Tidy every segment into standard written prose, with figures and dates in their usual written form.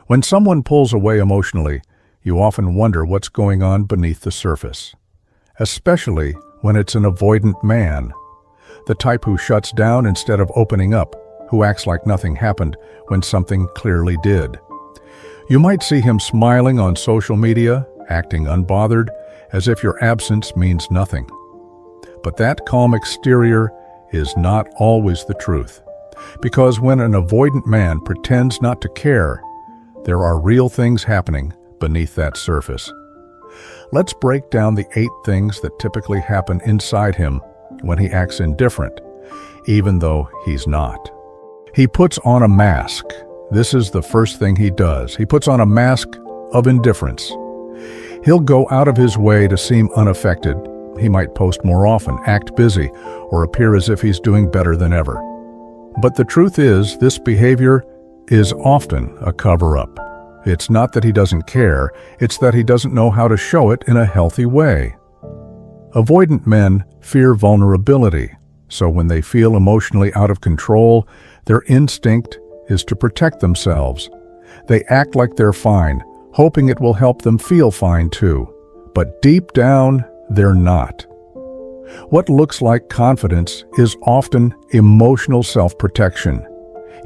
When someone pulls away emotionally, you often wonder what's going on beneath the surface. Especially when it's an avoidant man, the type who shuts down instead of opening up, who acts like nothing happened when something clearly did. You might see him smiling on social media, acting unbothered, as if your absence means nothing. But that calm exterior is not always the truth. Because when an avoidant man pretends not to care, there are real things happening beneath that surface. Let's break down the 8 things that typically happen inside him when he acts indifferent, even though he's not. He puts on a mask. This is the first thing he does. He puts on a mask of indifference. He'll go out of his way to seem unaffected. He might post more often, act busy, or appear as if he's doing better than ever. But the truth is, this behavior is often a cover-up. It's not that he doesn't care, it's that he doesn't know how to show it in a healthy way. Avoidant men fear vulnerability, so when they feel emotionally out of control, their instinct is to protect themselves. They act like they're fine, hoping it will help them feel fine too. But deep down, they're not. What looks like confidence is often emotional self-protection.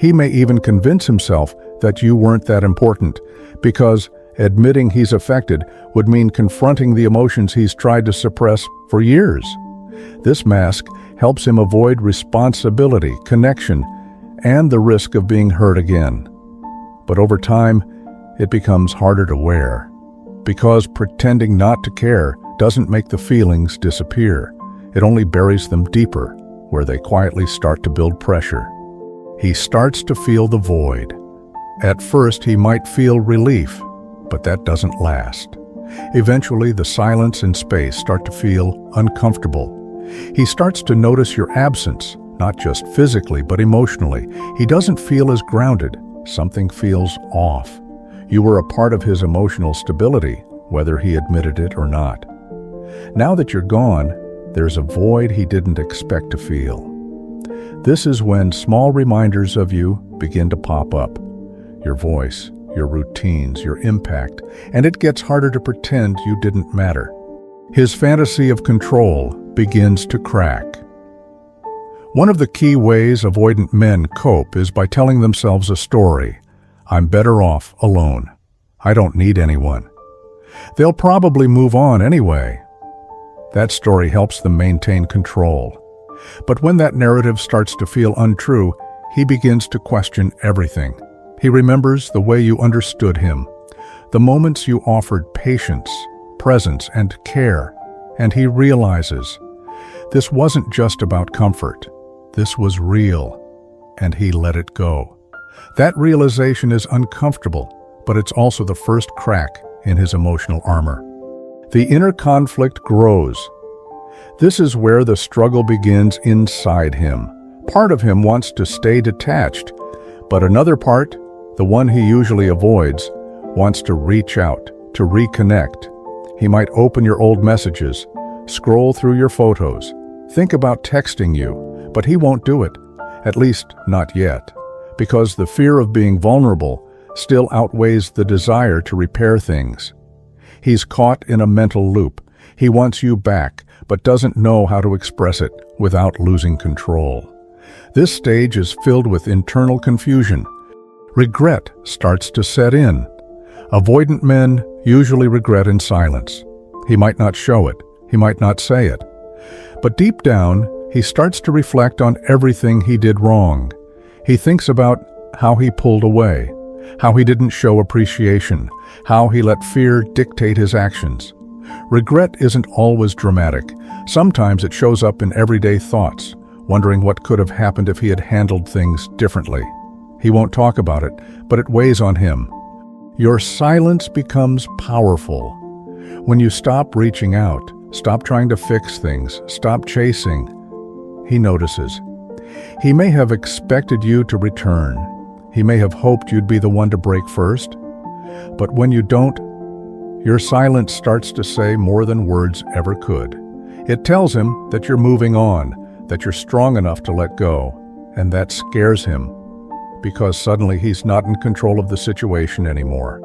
He may even convince himself that you weren't that important, because admitting he's affected would mean confronting the emotions he's tried to suppress for years. This mask helps him avoid responsibility, connection, and the risk of being hurt again. But over time, it becomes harder to wear, because pretending not to care doesn't make the feelings disappear. It only buries them deeper, where they quietly start to build pressure. He starts to feel the void. At first, he might feel relief, but that doesn't last. Eventually, the silence and space start to feel uncomfortable. He starts to notice your absence, not just physically, but emotionally. He doesn't feel as grounded. Something feels off. You were a part of his emotional stability, whether he admitted it or not. Now that you're gone, there's a void he didn't expect to feel. This is when small reminders of you begin to pop up. Your voice, your routines, your impact, and it gets harder to pretend you didn't matter. His fantasy of control begins to crack. One of the key ways avoidant men cope is by telling themselves a story. I'm better off alone. I don't need anyone. They'll probably move on anyway. That story helps them maintain control. But when that narrative starts to feel untrue, he begins to question everything. He remembers the way you understood him, the moments you offered patience, presence, and care, and he realizes this wasn't just about comfort. This was real, and he let it go. That realization is uncomfortable, but it's also the first crack in his emotional armor. The inner conflict grows. This is where the struggle begins inside him. Part of him wants to stay detached, but another part, the one he usually avoids, wants to reach out, to reconnect. He might open your old messages, scroll through your photos, think about texting you, but he won't do it, at least not yet, because the fear of being vulnerable still outweighs the desire to repair things. He's caught in a mental loop. He wants you back, but doesn't know how to express it without losing control. This stage is filled with internal confusion. Regret starts to set in. Avoidant men usually regret in silence. He might not show it. He might not say it. But deep down, he starts to reflect on everything he did wrong. He thinks about how he pulled away, how he didn't show appreciation, how he let fear dictate his actions. Regret isn't always dramatic. Sometimes it shows up in everyday thoughts, wondering what could have happened if he had handled things differently. He won't talk about it, but it weighs on him. Your silence becomes powerful. When you stop reaching out, stop trying to fix things, stop chasing, he notices. He may have expected you to return. He may have hoped you'd be the one to break first. But when you don't, your silence starts to say more than words ever could. It tells him that you're moving on, that you're strong enough to let go, and that scares him. because suddenly he's not in control of the situation anymore.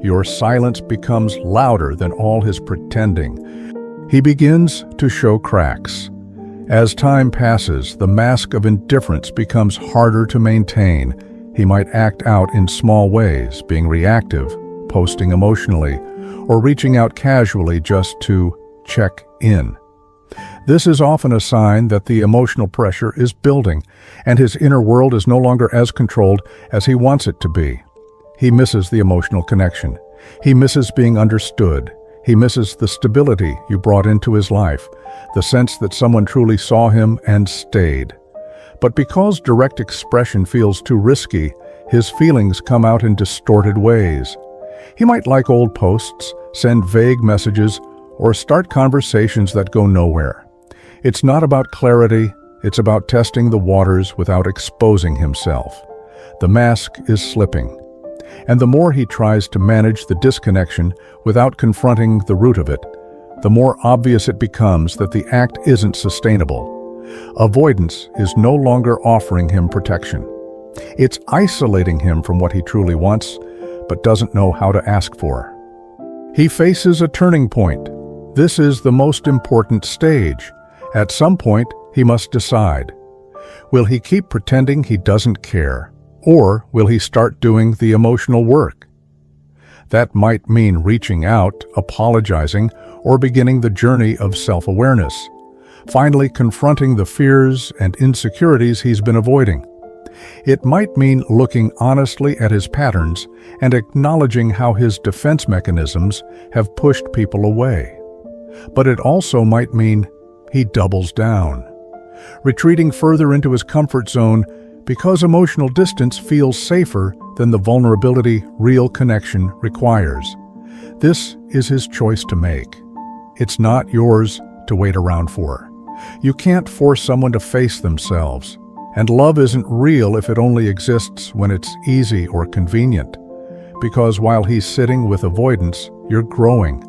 Your silence becomes louder than all his pretending. He begins to show cracks. As time passes, the mask of indifference becomes harder to maintain. He might act out in small ways, being reactive, posting emotionally, or reaching out casually just to check in. This is often a sign that the emotional pressure is building, and his inner world is no longer as controlled as he wants it to be. He misses the emotional connection. He misses being understood. He misses the stability you brought into his life, the sense that someone truly saw him and stayed. But because direct expression feels too risky, his feelings come out in distorted ways. He might like old posts, send vague messages, or start conversations that go nowhere. It's not about clarity, it's about testing the waters without exposing himself. The mask is slipping. And the more he tries to manage the disconnection without confronting the root of it, the more obvious it becomes that the act isn't sustainable. Avoidance is no longer offering him protection. It's isolating him from what he truly wants, but doesn't know how to ask for. He faces a turning point. This is the most important stage. At some point, he must decide. Will he keep pretending he doesn't care? Or will he start doing the emotional work? That might mean reaching out, apologizing, or beginning the journey of self-awareness, finally confronting the fears and insecurities he's been avoiding. It might mean looking honestly at his patterns and acknowledging how his defense mechanisms have pushed people away. But it also might mean he doubles down, retreating further into his comfort zone because emotional distance feels safer than the vulnerability real connection requires. This is his choice to make. It's not yours to wait around for. You can't force someone to face themselves. And love isn't real if it only exists when it's easy or convenient. Because while he's sitting with avoidance, you're growing.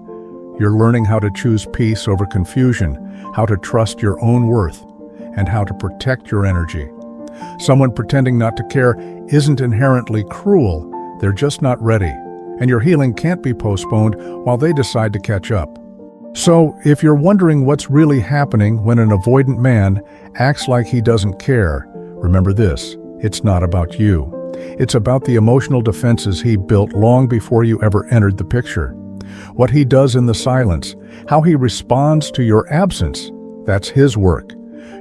You're learning how to choose peace over confusion, how to trust your own worth, and how to protect your energy. Someone pretending not to care isn't inherently cruel. They're just not ready. And your healing can't be postponed while they decide to catch up. So, if you're wondering what's really happening when an avoidant man acts like he doesn't care, remember this: it's not about you. It's about the emotional defenses he built long before you ever entered the picture. What he does in the silence, how he responds to your absence, that's his work.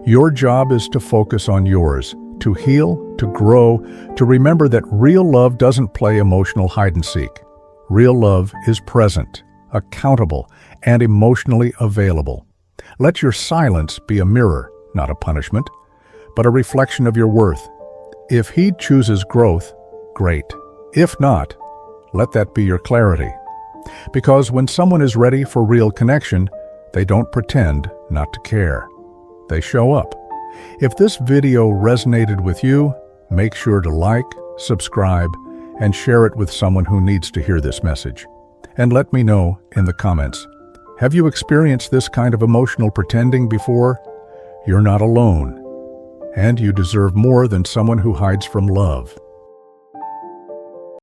Your job is to focus on yours, to heal, to grow, to remember that real love doesn't play emotional hide-and-seek. Real love is present, accountable, and emotionally available. Let your silence be a mirror, not a punishment, but a reflection of your worth. If he chooses growth, great. If not, let that be your clarity. Because when someone is ready for real connection, they don't pretend not to care. They show up. If this video resonated with you, make sure to like, subscribe, and share it with someone who needs to hear this message. And let me know in the comments, have you experienced this kind of emotional pretending before? You're not alone. And you deserve more than someone who hides from love.